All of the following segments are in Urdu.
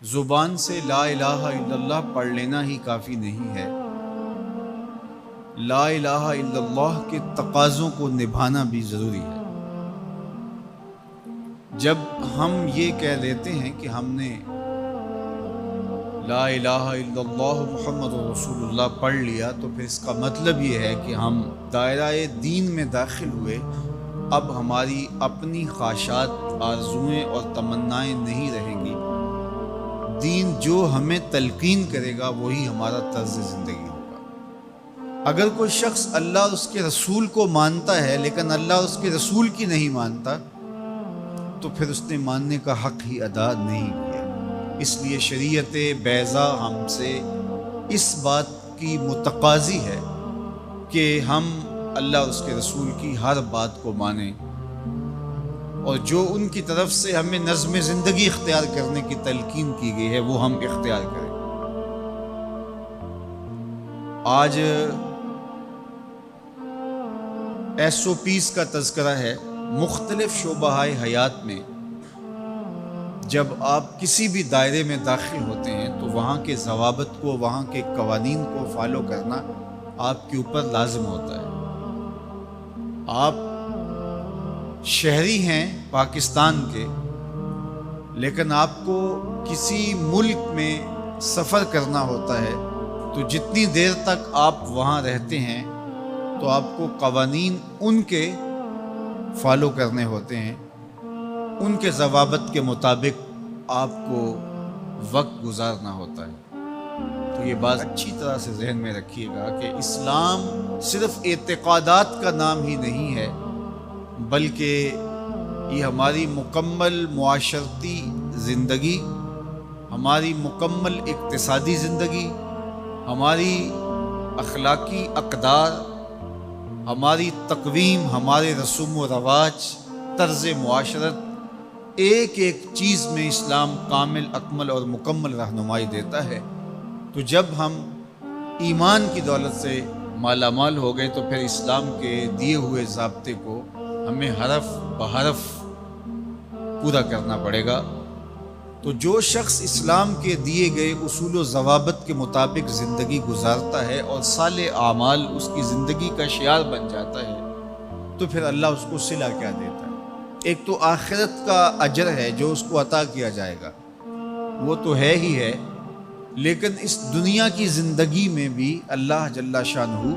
زبان سے لا الہ الا اللہ پڑھ لینا ہی کافی نہیں ہے، لا الہ الا اللہ کے تقاضوں کو نبھانا بھی ضروری ہے۔ جب ہم یہ کہہ لیتے ہیں کہ ہم نے لا الہ الا اللہ محمد رسول اللہ پڑھ لیا، تو پھر اس کا مطلب یہ ہے کہ ہم دائرہ دین میں داخل ہوئے، اب ہماری اپنی خواہشات، آرزوئیں اور تمنائیں نہیں رہیں گی، دین جو ہمیں تلقین کرے گا وہی ہمارا طرز زندگی ہوگا۔ اگر کوئی شخص اللہ اور اس کے رسول کو مانتا ہے لیکن اللہ اور اس کے رسول کی نہیں مانتا، تو پھر اس نے ماننے کا حق ہی ادا نہیں کیا۔ اس لیے شریعت بیضا ہم سے اس بات کی متقاضی ہے کہ ہم اللہ اور اس کے رسول کی ہر بات کو مانیں، اور جو ان کی طرف سے ہمیں نظم زندگی اختیار کرنے کی تلقین کی گئی ہے وہ ہم اختیار کریں۔ آج SOPs کا تذکرہ ہے۔ مختلف شعبہ حیات میں جب آپ کسی بھی دائرے میں داخل ہوتے ہیں تو وہاں کے ضوابط کو، وہاں کے قوانین کو فالو کرنا آپ کے اوپر لازم ہوتا ہے۔ آپ شہری ہیں پاکستان کے، لیکن آپ کو کسی ملک میں سفر کرنا ہوتا ہے، تو جتنی دیر تک آپ وہاں رہتے ہیں تو آپ کو قوانین ان کے فالو کرنے ہوتے ہیں، ان کے ضوابط کے مطابق آپ کو وقت گزارنا ہوتا ہے۔ تو یہ بات اچھی طرح سے ذہن میں رکھیے گا کہ اسلام صرف اعتقادات کا نام ہی نہیں ہے، بلکہ یہ ہماری مکمل معاشرتی زندگی، ہماری مکمل اقتصادی زندگی، ہماری اخلاقی اقدار، ہماری تقویم، ہمارے رسوم و رواج، طرز معاشرت، ایک ایک چیز میں اسلام کامل، اکمل اور مکمل رہنمائی دیتا ہے۔ تو جب ہم ایمان کی دولت سے مالا مال ہو گئے تو پھر اسلام کے دیے ہوئے ضابطے کو ہمیں حرف بحرف پورا کرنا پڑے گا۔ تو جو شخص اسلام کے دیے گئے اصول و ضوابط کے مطابق زندگی گزارتا ہے اور صالح اعمال اس کی زندگی کا شعار بن جاتا ہے، تو پھر اللہ اس کو صلہ کیا دیتا ہے؟ ایک تو آخرت کا اجر ہے جو اس کو عطا کیا جائے گا، وہ تو ہے ہی ہے، لیکن اس دنیا کی زندگی میں بھی اللہ جل شانہ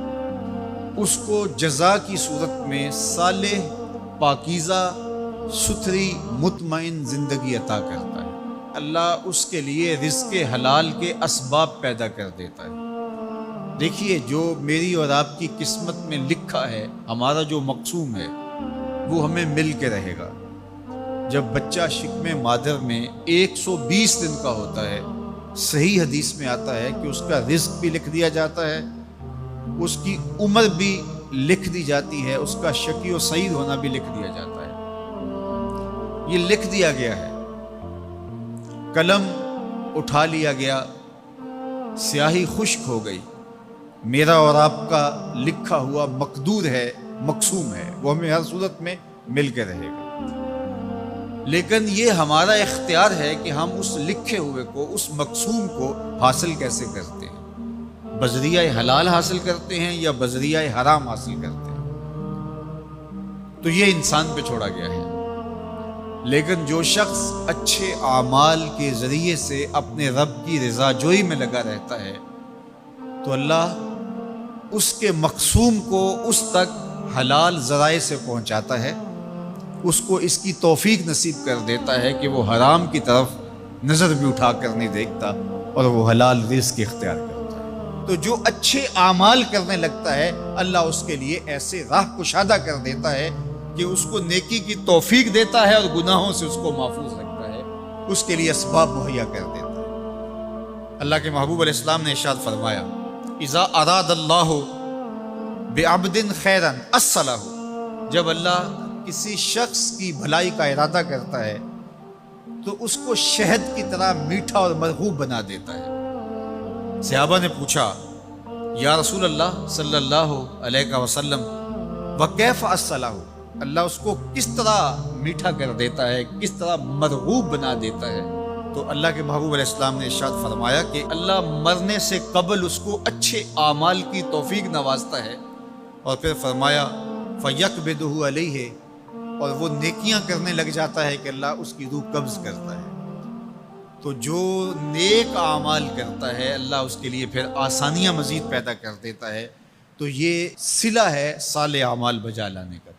اس کو جزا کی صورت میں صالح، پاکیزہ، ستھری، مطمئن زندگی عطا کرتا ہے۔ اللہ اس کے لیے رزق حلال کے اسباب پیدا کر دیتا ہے۔ دیکھیے، جو میری اور آپ کی قسمت میں لکھا ہے، ہمارا جو مقسوم ہے، وہ ہمیں مل کے رہے گا۔ جب بچہ شکم مادر میں 120 دن کا ہوتا ہے، صحیح حدیث میں آتا ہے کہ اس کا رزق بھی لکھ دیا جاتا ہے، اس کی عمر بھی لکھ دی جاتی ہے، اس کا شقی و سعید ہونا بھی لکھ دیا جاتا ہے۔ یہ لکھ دیا گیا ہے، قلم اٹھا لیا گیا، سیاہی خشک ہو گئی، میرا اور آپ کا لکھا ہوا مقدور ہے، مقسوم ہے، وہ ہمیں ہر صورت میں مل کے رہے گا۔ لیکن یہ ہمارا اختیار ہے کہ ہم اس لکھے ہوئے کو، اس مقسوم کو حاصل کیسے کرتے ہیں، بذریعہ حلال حاصل کرتے ہیں یا بذریعہ حرام حاصل کرتے ہیں، تو یہ انسان پہ چھوڑا گیا ہے۔ لیکن جو شخص اچھے اعمال کے ذریعے سے اپنے رب کی رضا جوئی میں لگا رہتا ہے، تو اللہ اس کے مقسوم کو اس تک حلال ذرائع سے پہنچاتا ہے، اس کو اس کی توفیق نصیب کر دیتا ہے کہ وہ حرام کی طرف نظر بھی اٹھا کر نہیں دیکھتا اور وہ حلال رزق اختیار کرتا ہے۔ تو جو اچھے اعمال کرنے لگتا ہے، اللہ اس کے لیے ایسے راہ کشادہ کر دیتا ہے کہ اس کو نیکی کی توفیق دیتا ہے اور گناہوں سے اس کو محفوظ رکھتا ہے، اس کے لیے اسباب مہیا کر دیتا ہے۔ اللہ کے محبوب علیہ السلام نے ارشاد فرمایا، اذا اراد اللہ بعبد خیرا اصلہ، جب اللہ کسی شخص کی بھلائی کا ارادہ کرتا ہے تو اس کو شہد کی طرح میٹھا اور مرغوب بنا دیتا ہے۔ صحابہ نے پوچھا، یا رسول اللہ صلی اللہ علیہ وسلم، وکیف اصلہ، اللہ اس کو کس طرح میٹھا کر دیتا ہے، کس طرح مرغوب بنا دیتا ہے؟ تو اللہ کے محبوب علیہ السلام نے ارشاد فرمایا کہ اللہ مرنے سے قبل اس کو اچھے اعمال کی توفیق نوازتا ہے، اور پھر فرمایا فَيَقْبِضُهُ عَلَيْهِ، اور وہ نیکیاں کرنے لگ جاتا ہے کہ اللہ اس کی روح قبض کرتا ہے۔ تو جو نیک اعمال کرتا ہے اللہ اس کے لیے پھر آسانیاں مزید پیدا کر دیتا ہے۔ تو یہ صلہ ہے صالح اعمال بجا لانے کا۔